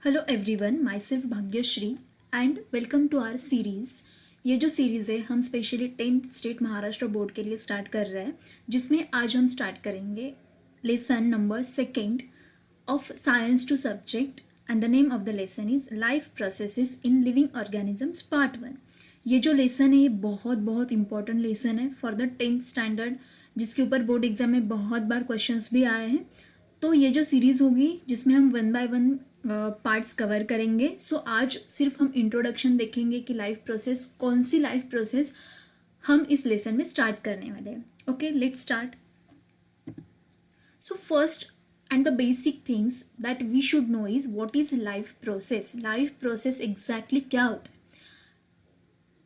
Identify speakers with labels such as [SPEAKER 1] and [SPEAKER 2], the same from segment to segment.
[SPEAKER 1] Hello everyone, myself Bhagyashree and welcome to our series. ये जो series है हम specially 10th state Maharashtra board के लिए स्टार्ट कर रहे हैं, जिसमें आज हम स्टार्ट करेंगे lesson number 2 of science two subject and the name of the lesson is life processes in living organisms part 1। ये जो लेसन है ये बहुत बहुत इंपॉर्टेंट लेसन है फॉर द 10th स्टैंडर्ड, जिसके ऊपर बोर्ड एग्जाम में बहुत बार क्वेश्चंस भी आए हैं। तो ये जो सीरीज़ होगी जिसमें हम 1 बाय 1 पार्ट्स कवर करेंगे। सो आज सिर्फ हम इंट्रोडक्शन देखेंगे कि लाइफ प्रोसेस, कौन सी लाइफ प्रोसेस हम इस लेसन में स्टार्ट करने वाले हैं। Okay, let's start. So first and the basic things that we should know is what is life process. Life process exactly क्या होता है?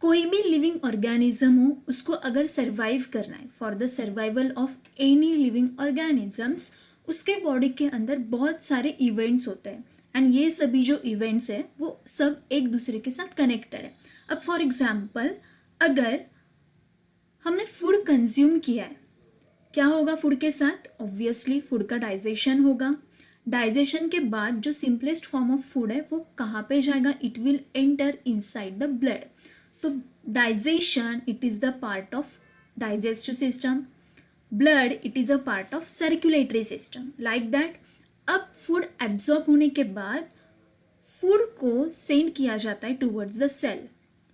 [SPEAKER 1] कोई भी लिविंग ऑर्गेनिज्म हो, उसको अगर सर्वाइव करना है, for the survival of any living organisms, उसके बॉडी के अंदर बहुत सारे इवेंट्स होते हैं एंड ये सभी जो इवेंट्स है वो सब एक दूसरे के साथ कनेक्टेड है। अब फॉर एग्जाम्पल, अगर हमने फूड कंज्यूम किया है, क्या होगा फूड के साथ? ऑब्वियसली फूड का डाइजेशन होगा। डाइजेशन के बाद जो सिंपलेस्ट फॉर्म ऑफ फूड है वो कहाँ पे जाएगा? It will enter inside the blood. तो digestion, it is the part of digestive system. Blood, it is a part of circulatory system, like that. अब फूड एब्जॉर्ब होने के बाद फूड को सेंड किया जाता है towards the cell.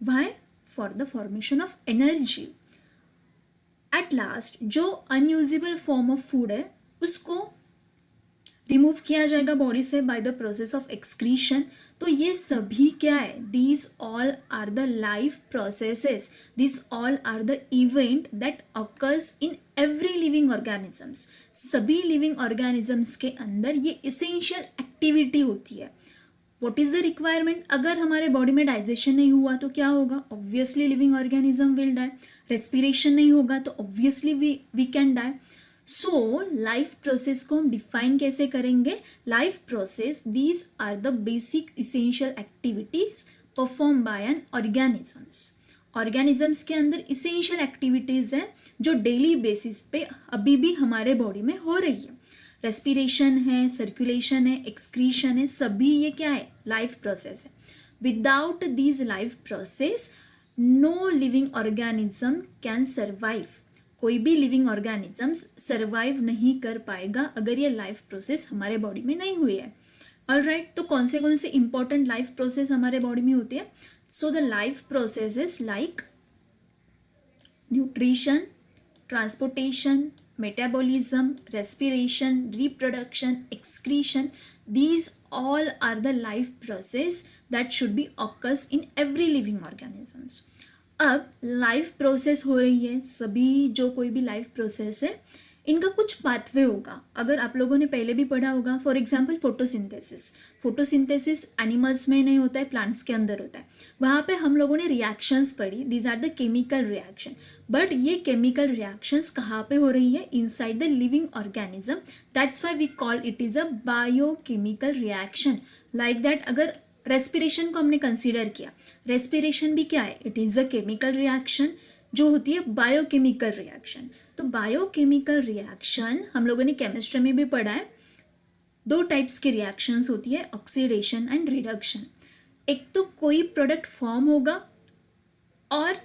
[SPEAKER 1] Why? For the formation of energy. At last जो unusable form of food है उसको रिमूव किया जाएगा बॉडी से by the process of excretion. तो ये सभी क्या है? These all are the life processes, these all are the event that occurs in every living organisms. सभी लिविंग ऑर्गेनिजम्स के अंदर ये इसेंशियल एक्टिविटी होती है। What is the requirement? अगर हमारे बॉडी में डाइजेशन नहीं हुआ तो क्या होगा? Obviously living organism will die. Respiration नहीं होगा तो obviously we can die. So life process को हम डिफाइन कैसे करेंगे? Life process, these are the basic essential activities perform by an organisms. Organisms के अंदर इसेंशियल एक्टिविटीज है जो डेली बेसिस पे अभी भी हमारे बॉडी में हो रही है। रेस्पिरेशन है, सर्कुलेशन है, एक्सक्रीशन है, सभी ये क्या है? लाइफ प्रोसेस है। Without these life process no living organism can survive. कोई भी लिविंग ऑर्गेनिजम्स सर्वाइव नहीं कर पाएगा अगर ये लाइफ प्रोसेस हमारे बॉडी में नहीं हुई है। ऑलराइट, तो कौन से इंपॉर्टेंट लाइफ प्रोसेस हमारे बॉडी में होती है? So the life processes like nutrition, transportation, metabolism, respiration, reproduction, excretion, these all are the life process that should be occurs in every living organisms. अब लाइफ प्रोसेस हो रही है, सभी जो कोई भी लाइफ प्रोसेस है इनका कुछ पाथवे होगा। अगर आप लोगों ने पहले भी पढ़ा होगा, for example photosynthesis. Photosynthesis animals में नहीं होता है, प्लांट्स के अंदर होता है। वहाँ पे हम लोगों ने रिएक्शंस पढ़ी, these are the chemical reaction. But ये केमिकल रिएक्शंस कहाँ पे हो रही है? Inside the living organism. That's why we call it is a biochemical reaction. Like that, अगर रेस्पिरेशन को हमने कंसीडर किया, रेस्पिरेशन भी क्या है? It is a chemical reaction जो होती है बायोकेमिकल रिएक्शन। तो बायोकेमिकल रिएक्शन हम लोगों ने केमिस्ट्री में भी पढ़ा है। 2 टाइप्स की रिएक्शंस होती है, ऑक्सीडेशन एंड रिडक्शन। एक तो कोई प्रोडक्ट फॉर्म होगा और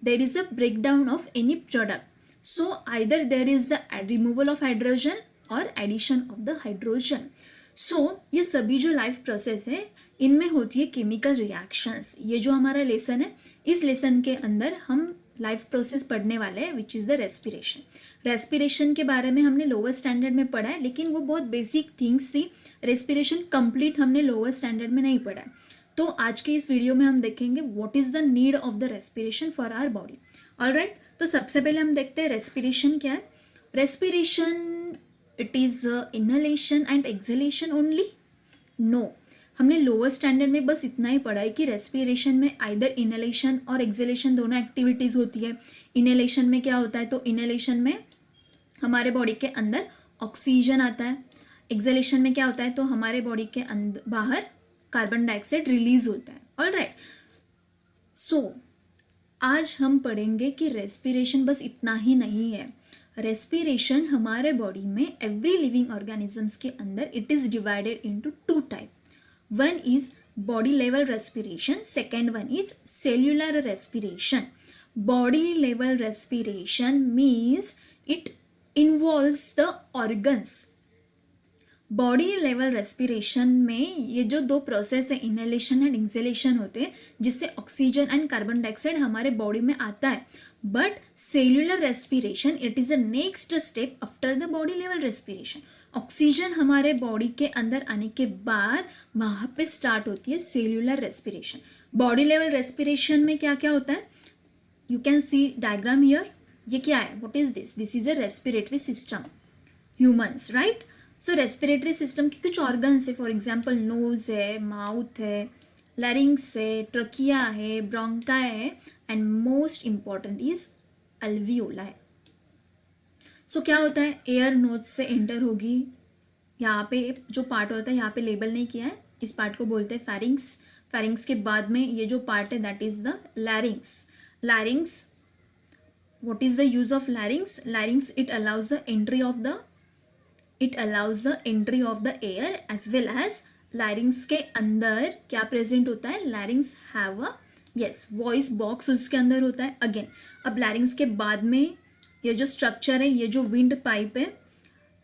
[SPEAKER 1] there is a breakdown of any product. So either there is the removal of hydrogen और एडिशन ऑफ द हाइड्रोजन। सो ये सभी जो लाइफ प्रोसेस है इनमें होती है केमिकल रिएक्शंस। ये जो हमारा लेसन है, इस लेसन के अंदर हम लाइफ प्रोसेस पढ़ने वाले हैं which is the respiration. Respiration के बारे में हमने लोअर स्टैंडर्ड में पढ़ा है, लेकिन वो बहुत बेसिक थिंग्स थी। रेस्पिरेशन कंप्लीट हमने लोअर स्टैंडर्ड में नहीं पढ़ा है। तो आज के इस वीडियो में हम देखेंगे what is the need of the respiration for our body. Alright, तो सबसे पहले हम देखते हैं रेस्पिरेशन क्या है। Respiration, it is inhalation and exhalation only? No, हमने लोअर स्टैंडर्ड में बस इतना ही पढ़ा है कि रेस्पिरेशन में आइदर इनहेलेशन और एक्सहेलेशन दोनों एक्टिविटीज़ होती है। इनहेलेशन में क्या होता है? तो इनहेलेशन में हमारे बॉडी के अंदर ऑक्सीजन आता है। एक्सहेलेशन में क्या होता है? तो हमारे बॉडी के अंदर बाहर कार्बन डाइऑक्साइड रिलीज होता है। ऑलराइट, सो आज हम पढ़ेंगे कि रेस्पिरेशन बस इतना ही नहीं है। रेस्पिरेशन हमारे बॉडी में एवरी लिविंग ऑर्गेनिजम्स के अंदर it is divided into 2 type. One is body level respiration, second one is cellular respiration. Body level respiration means it involves the organs. Body level respiration में ये जो दो process है, inhalation and exhalation होते हैं, जिससे ऑक्सीजन एंड कार्बन डाइऑक्साइड हमारे body में आता है. But cellular respiration it is a next step after the body level respiration. Oxygen हमारे बॉडी के अंदर आने के बाद वहाँ पे स्टार्ट होती है cellular respiration. Body level respiration में क्या क्या होता है, you can C diagram here. ये क्या है, what is this? This is a respiratory system, humans, right. So respiratory system के कुछ ऑर्गन्स है, फॉर एग्जाम्पल नोज है, माउथ है, लैरिंग्स है, ट्रकिया है, ब्रोंकाई है, एंड मोस्ट इंपॉर्टेंट इज अल्वियोला है. सो क्या होता है, एयर नोज से एंटर होगी. यहाँ पे जो पार्ट होता है, यहाँ पे लेबल नहीं किया है, इस पार्ट को बोलते हैं फेरिंग्स. फेरिंग्स के बाद में ये जो पार्ट है that is the larynx. लैरिंग्स, what is the use of larynx? Larynx, it allows the entry of the air as well as larynx के अंदर क्या प्रेजेंट होता है, larynx have a voice box उसके अंदर होता है. अगेन अब larynx के बाद में ये जो स्ट्रक्चर है, ये जो विंड पाइप है,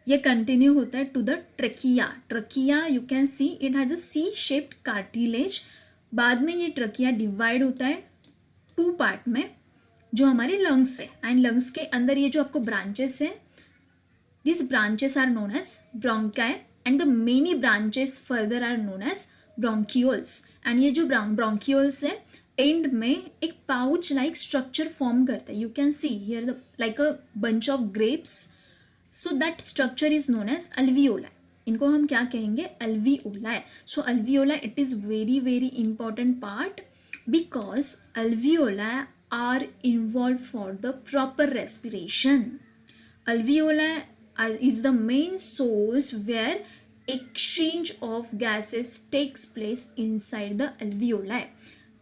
[SPEAKER 1] ये कंटिन्यू होता है to the trachea. Trachea you can see it has a C shaped cartilage. बाद में ये ट्रकिया डिवाइड होता है टू पार्ट में, जो हमारे लंग्स है, एंड लंग्स के अंदर ये जो आपको ब्रांचेस है, this branches are known as bronchi and the many branches further are known as bronchioles. And ये जो ब्रोंक्यूल्स है एंड में एक पाउच लाइक स्ट्रक्चर फॉर्म करता है. You can see here the like a bunch of grapes. So that structure is known as alveola. इनको हम क्या कहेंगे, अल्वियोला है. So alveola it is very very important part because alveola are involved for the proper respiration. Alveoli is the main source where exchange of gases takes place inside the alveoli.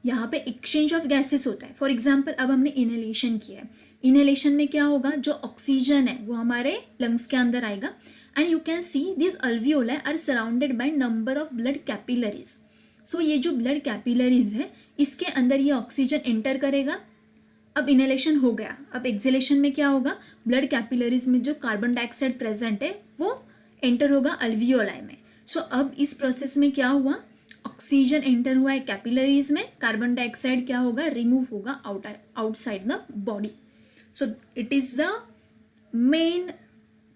[SPEAKER 1] यहाँ पे exchange of gases होता है. For example अब हमने inhalation किया है. Inhalation में क्या होगा, जो ऑक्सीजन है वो हमारे लंग्स के अंदर आएगा, and you can see this alveoli are surrounded by number of blood capillaries. So ये जो ब्लड कैपिलरीज है इसके अंदर ये ऑक्सीजन एंटर करेगा. अब इनहेलेशन हो गया. अब एक्सहेलेशन में क्या होगा, ब्लड कैपिलरीज में जो कार्बन डाइऑक्साइड प्रेजेंट है वो एंटर होगा अल्वियोलाई में. सो अब इस प्रोसेस में क्या हुआ, ऑक्सीजन एंटर हुआ है कैपिलरीज में, कार्बन डाइऑक्साइड क्या होगा, रिमूव होगा outside the body. So it is the main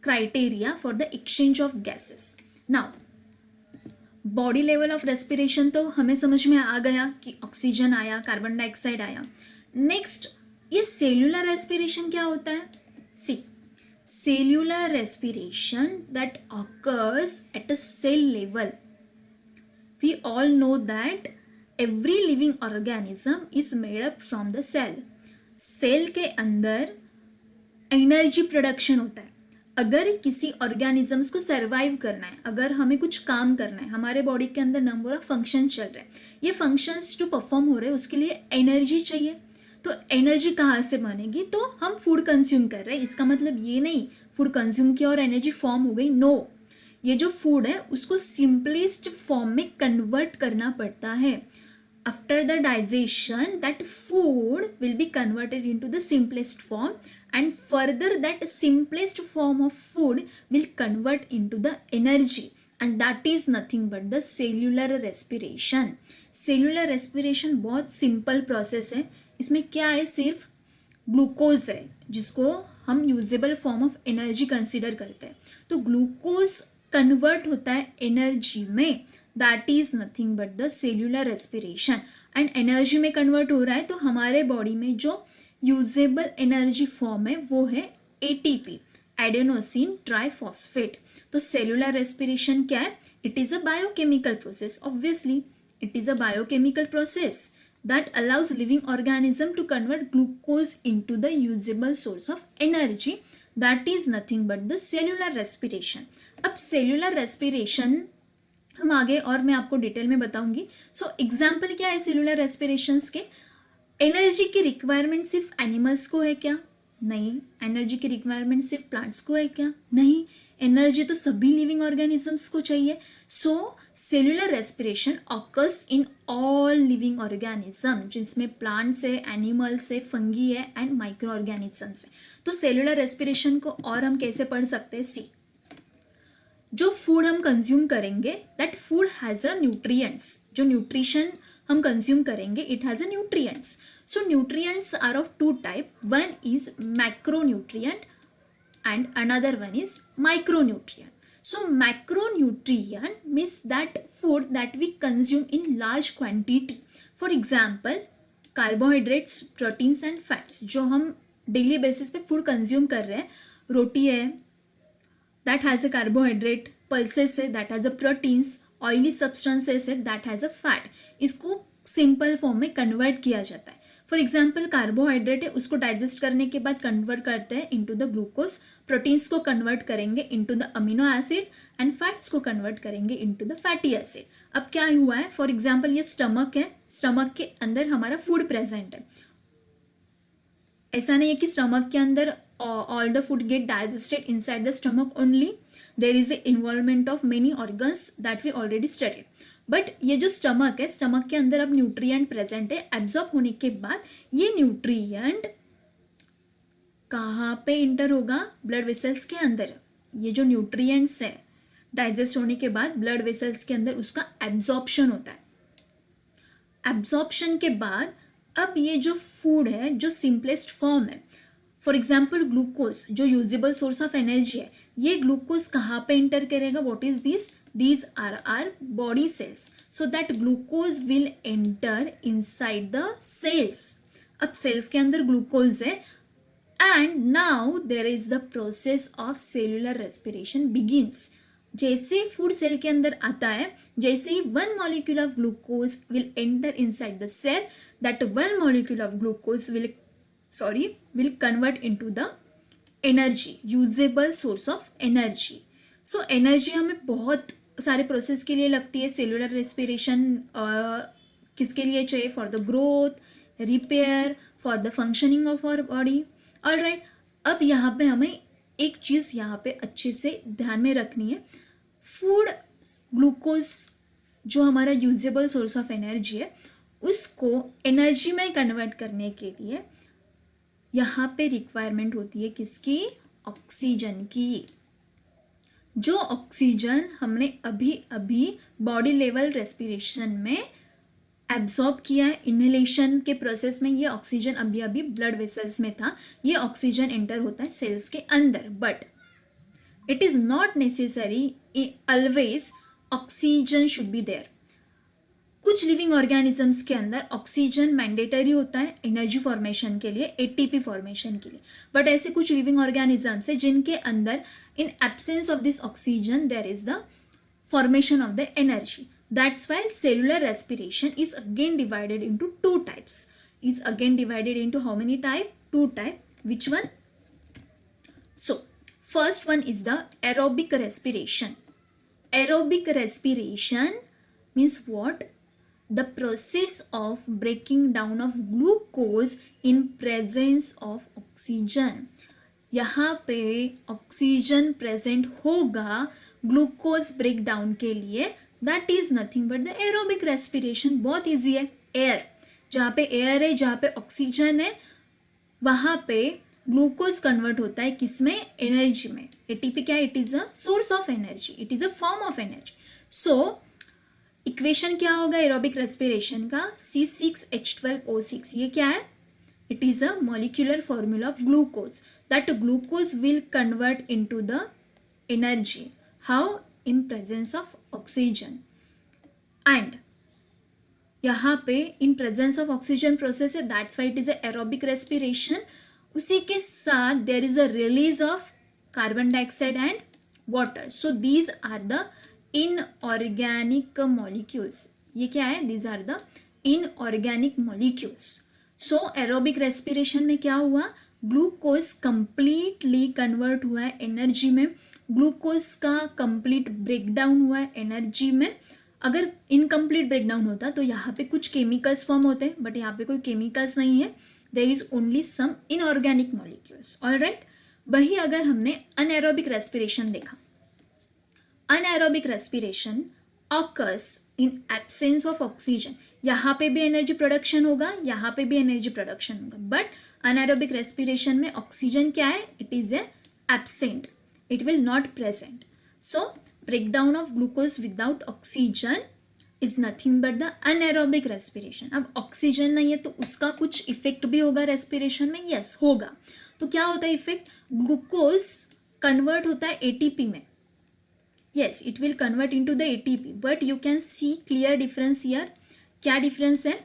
[SPEAKER 1] criteria for the exchange of gases. Now body level of respiration तो हमें समझ में आ गया कि ऑक्सीजन आया, कार्बन डाइऑक्साइड आया. नेक्स्ट ये सेल्यूलर रेस्पिरेशन क्या होता है. See, cellular respiration that occurs at a cell level. We all know that every living organism is made up from the cell. Cell के अंदर एनर्जी प्रोडक्शन होता है. अगर किसी ऑर्गेनिजम्स को सर्वाइव करना है, अगर हमें कुछ काम करना है, हमारे बॉडी के अंदर नंबर ऑफ फंक्शन चल रहे हैं, ये फंक्शंस जो परफॉर्म हो रहे हैं उसके लिए एनर्जी चाहिए. तो एनर्जी कहाँ से बनेगी, तो हम फूड कंज्यूम कर रहे हैं. इसका मतलब ये नहीं फूड कंज्यूम किया और एनर्जी फॉर्म हो गई, नो. ये जो फूड है उसको सिंपलेस्ट फॉर्म में कन्वर्ट करना पड़ता है. After the digestion that food will be converted into the simplest form, and further that simplest form of food will convert into the energy, and that is nothing but the cellular respiration. cellular respiration बहुत simple process है. इसमें क्या है, सिर्फ glucose है जिसको हम usable form of energy consider करते हैं. तो ग्लूकोज कन्वर्ट होता है एनर्जी में, that is nothing but the cellular respiration. And energy में कन्वर्ट हो रहा है तो हमारे बॉडी में जो यूजेबल एनर्जी फॉर्म है वो है एटीपी, एडेनोसिन ट्राइफॉस्फेट. तो सेल्यूलर रेस्पिरेशन क्या है, it is a biochemical process. Obviously it is a biochemical process that allows living organism to convert glucose into the usable source of energy. That is nothing but the cellular respiration. अब cellular respiration हम आगे और मैं आपको detail में बताऊंगी. So example क्या है सेल्यूलर रेस्पिरेशंस के. एनर्जी की रिक्वायरमेंट सिर्फ एनिमल्स को है क्या, नहीं। एनर्जी की रिक्वायरमेंट सिर्फ प्लांट्स को है क्या? नहीं, एनर्जी तो सभी लिविंग ऑर्गेनिजम्स को चाहिए। So cellular respiration occurs in all living organism, जिसमें प्लांट्स है, एनिमल्स है, फंगी है एंड माइक्रो ऑर्गेनिजम्स है। तो सेल्यूलर रेस्पिरेशन को और हम कैसे पढ़ सकते हैं? सी, जो फूड हम कंज्यूम करेंगे that food has a nutrients, जो न्यूट्रिशन हम कंज्यूम करेंगे it has a nutrients. So nutrients are of two type, one is macronutrient and another one is micronutrient. So macronutrient means that food that we consume in large quantity. For example, carbohydrates, proteins and fats. जो हम daily basis पे food consume कर रहे हैं, रोटी है that has a carbohydrate, pulses है that has a proteins, oily substances है दैट हैज़ अ फैट. इसको सिंपल फॉर्म में कन्वर्ट किया जाता है. फॉर एग्जाम्पल कार्बोहाइड्रेट है, उसको डाइजेस्ट करने के बाद कन्वर्ट करते हैं इनटू द ग्लूकोज, प्रोटीन्स को कन्वर्ट करेंगे into the amino acid and fats को कन्वर्ट करेंगे इनटू द फैटी एसिड. अब क्या हुआ है? फॉर एग्जाम्पल ये स्टमक है, स्टमक के अंदर हमारा फूड प्रेजेंट है. ऐसा नहीं है कि स्टमक के अंदर all the food get digested inside the stomach only. There is a involvement of many organs that we already studied. But ये जो स्टमक है, स्टमक के अंदर अब न्यूट्रिएंट प्रेजेंट है. एब्जॉर्ब होने के बाद ये न्यूट्रिएंट कहाँ पे इंटर होगा? ब्लड वेसल्स के अंदर. ये जो न्यूट्रिएंट्स है डाइजेस्ट होने के बाद ब्लड वेसल्स के अंदर उसका एब्जॉर्प्शन होता है. एब्जॉर्प्शन के बाद अब ये जो फूड है, जो सिंपलेस्ट फॉर्म है, फॉर एग्जाम्पल ग्लूकोज जो यूजेबल सोर्स ऑफ एनर्जी है, ये ग्लूकोज कहाँ पे इंटर करेगा? What is this? These are our body cells. So that glucose will enter inside the cells. अब cells के अंदर glucose है and now there is the process of cellular respiration begins. जैसे फूड सेल के अंदर आता है, जैसे ही one molecule of glucose will enter inside the cell, that one molecule of glucose will convert into the energy, usable source of energy. So energy हमें बहुत सारे process के लिए लगती है. सेलुलर रेस्पिरेशन किसके लिए चाहिए? For the growth, repair, for the functioning of our body. Alright, अब यहाँ पे हमें एक चीज़ यहाँ पे अच्छे से ध्यान में रखनी है. फूड ग्लूकोज जो हमारा यूजेबल सोर्स ऑफ एनर्जी है, उसको एनर्जी में कन्वर्ट करने के लिए यहाँ पे रिक्वायरमेंट होती है किसकी? ऑक्सीजन की. जो ऑक्सीजन हमने अभी अभी बॉडी लेवल रेस्पिरेशन में एब्जॉर्ब किया है, इनहेलेशन के प्रोसेस में ये ऑक्सीजन अभी अभी ब्लड वेसल्स में था, ये ऑक्सीजन एंटर होता है सेल्स के अंदर. But it is not necessary always oxygen should be there. कुछ लिविंग ऑर्गेनिजम्स के अंदर ऑक्सीजन मैंडेटरी होता है एनर्जी फॉर्मेशन के लिए, एटीपी फॉर्मेशन के लिए. बट ऐसे कुछ लिविंग ऑर्गेनिजम्स है जिनके अंदर in absence of this oxygen there is the formation of the energy. That's why cellular respiration is again divided into two types. Is again divided into how many type? Two type. Which one? So first one is the aerobic respiration. Aerobic respiration means what? The process of breaking down of glucose in presence of oxygen. यहाँ पे oxygen present होगा glucose break down के लिए. That is nothing but the aerobic respiration. बहुत easy है. Air, जहाँ पे air है, जहाँ पे ऑक्सीजन है, वहाँ पे ग्लूकोज कन्वर्ट होता है किसमें? एनर्जी में. एटीपी क्या है? It is a source of energy, it is a form of energy. So equation क्या होगा एरोबिक रेस्पिरेशन का? C6H12O6. ये क्या है? It is a molecular formula of glucose. That glucose will convert into the energy. How? In presence of oxygen. And यहाँ पे in presence of oxygen process है, that's why it is a aerobic respiration. उसी के साथ there is a release of carbon dioxide and water. So these are the inorganic molecules. ये क्या है? These are the inorganic molecules. So aerobic respiration में क्या हुआ? ग्लूकोज कंप्लीटली कन्वर्ट हुआ है एनर्जी में. ग्लूकोज का कंप्लीट ब्रेकडाउन हुआ है एनर्जी में. अगर इनकम्प्लीट ब्रेकडाउन होता तो यहाँ पे कुछ केमिकल्स फॉर्म होते हैं, बट यहाँ पे कोई केमिकल्स नहीं है. There is only some inorganic molecules. Alright, वही अगर हमने अनएरोबिक रेस्पिरेशन देखा, anaerobic respiration occurs in absence of oxygen. यहाँ पे भी एनर्जी प्रोडक्शन होगा, यहाँ पे भी एनर्जी प्रोडक्शन होगा, बट अनएरोबिक रेस्पिरेशन में ऑक्सीजन क्या है, it is a absent, it will not present. So breakdown of glucose without oxygen is nothing but the anaerobic respiration. अब ऑक्सीजन नहीं है तो उसका कुछ इफेक्ट भी होगा रेस्पिरेशन में, यस होगा. तो क्या होता है इफेक्ट, ग्लूकोज कन्वर्ट होता है एटीपी में. yes, it will convert into the ATP, but you can see clear difference here. क्या difference है,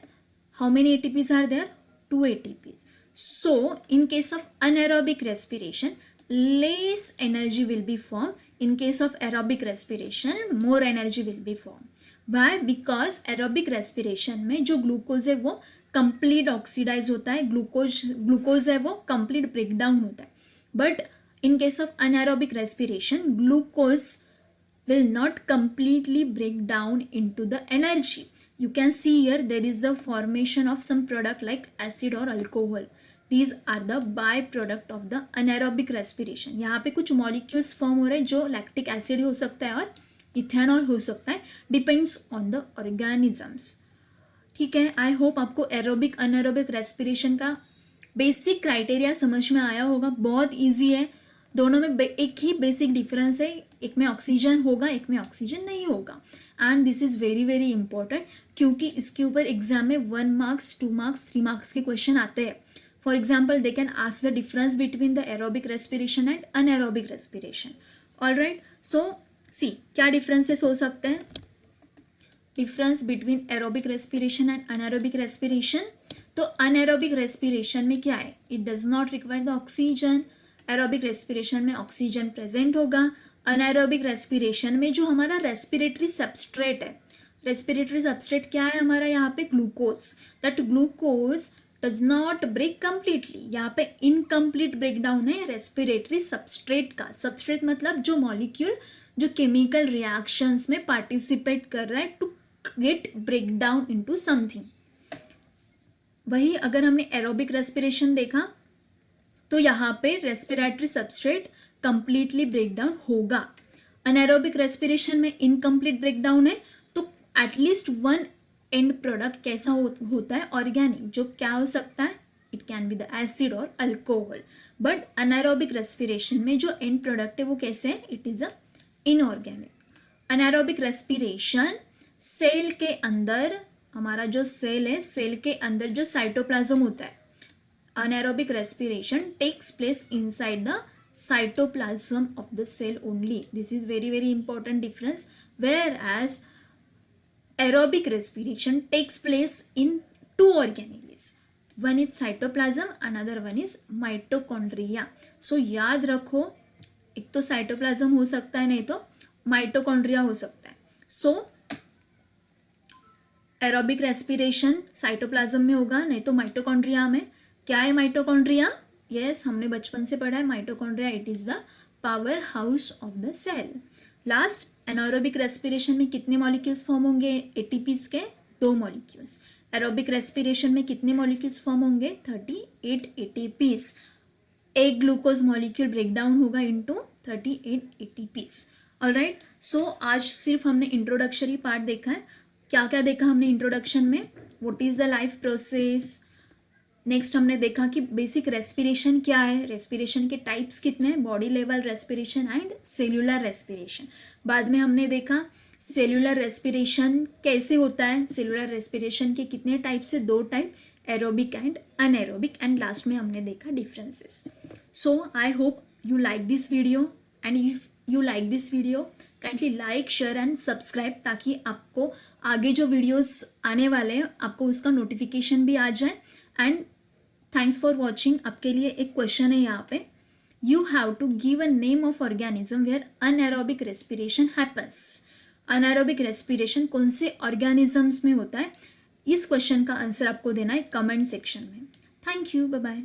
[SPEAKER 1] how many ATPs are there, 2 ATPs. So in case of anaerobic respiration less energy will be formed, in case of aerobic respiration more energy will be formed. Why? Because aerobic respiration में जो glucose है वो complete oxidise होता है, glucose है वो complete breakdown होता है. But in case of anaerobic respiration glucose will not completely break down into the energy. You can see here there is the formation of some product like acid or alcohol. These are the byproduct of the anaerobic respiration. यहाँ पे कुछ molecules form हो रहे हैं जो lactic acid हो सकता है और ethanol हो सकता है, depends on the organisms. ठीक है, आई होप आपको एरोबिक अनएरोबिक रेस्पिरेशन का बेसिक क्राइटेरिया समझ में आया होगा. बहुत ईजी है, दोनों में एक ही बेसिक डिफरेंस है, एक में ऑक्सीजन होगा एक में ऑक्सीजन नहीं होगा. And this is very very important क्योंकि इसके ऊपर एग्जाम में 1 मार्क्स 2 मार्क्स 3 मार्क्स के क्वेश्चन आते हैं. For example they can ask the difference between the aerobic respiration and anaerobic respiration. Alright, so see क्या डिफरेंसेस हो सकते हैं. Difference between aerobic respiration and anaerobic respiration. तो अनएरोबिक रेस्पिरेशन में क्या है, it does not require the oxygen. Aerobic respiration में oxygen present होगा. अनएरोबिक रेस्पिरेशन में जो हमारा रेस्पिरेटरी सबस्ट्रेट है, रेस्पिरेटरी सबस्ट्रेट क्या है हमारा यहाँ पे, glucose. That glucose does not break completely. यहाँ पे इनकम्प्लीट ब्रेकडाउन है रेस्पिरेटरी सबस्ट्रेट का. सबस्ट्रेट मतलब जो मॉलिक्यूल जो केमिकल रिएक्शंस में पार्टिसिपेट कर रहा है to get break down into something. वही अगर हमने एरोबिक रेस्पिरेशन देखा तो यहाँ पे रेस्पिरेटरी सबस्ट्रेट कंप्लीटली ब्रेकडाउन होगा. अनएरोबिक रेस्पिरेशन में इनकम्प्लीट ब्रेकडाउन है तो एटलीस्ट 1 एंड प्रोडक्ट कैसा होता है, ऑर्गेनिक, जो क्या हो सकता है, it can be the acid और अल्कोहल. बट अनएरोबिक रेस्पिरेशन में जो एंड प्रोडक्ट है वो कैसे है, it is a inorganic. Anaerobic respiration cell के अंदर, हमारा जो सेल है सेल के अंदर जो साइटोप्लाज्म होता है, anaerobic respiration takes place inside the cytoplasm of the cell only. This is very very important difference. Whereas aerobic respiration takes place in 2 organelles. One is cytoplasm, another one is mitochondria. So याद रखो, एक तो cytoplasm हो सकता है नहीं तो mitochondria हो सकता है. सो एरोबिक रेस्पिरेशन साइटोप्लाज्म में होगा नहीं तो माइटोकॉन्ड्रिया में. क्या है माइटोकॉन्ड्रिया, यस हमने बचपन से पढ़ा है mitochondria, it is the power house of the cell. Last, anaerobic respiration में कितने मॉलिक्यूल्स फॉर्म होंगे, एटीपीज के 2 मॉलिक्यूल्स. एरोबिक रेस्पिरेशन में कितने मॉलिक्यूल्स फॉर्म होंगे, 38 एटीपीज. एक ग्लूकोज मॉलिक्यूल ब्रेकडाउन होगा इनटू 38 एटीपीज. ऑलराइट, सो आज सिर्फ हमने इंट्रोडक्शरी पार्ट देखा है. क्या क्या देखा हमने इंट्रोडक्शन में, what is the life process. Next हमने देखा कि बेसिक रेस्पिरेशन क्या है, रेस्पिरेशन के टाइप्स कितने हैं, body level respiration and cellular respiration. बाद में हमने देखा सेल्यूलर रेस्पिरेशन कैसे होता है, सेल्यूलर रेस्पिरेशन के कितने टाइप्स है, 2 type, aerobic and anaerobic. And last में हमने देखा differences. So I hope you like this video and if you like this video kindly like share and subscribe ताकि आपको आगे जो वीडियोस आने वाले हैं आपको उसका नोटिफिकेशन भी आ जाए. And thanks for watching. आपके लिए एक क्वेश्चन है यहाँ पे, you have to give a name of organism where anaerobic respiration happens. Anaerobic respiration कौन से ऑर्गेनिजम्स में होता है, इस क्वेश्चन का आंसर आपको देना है कमेंट सेक्शन में. Thank you, bye bye.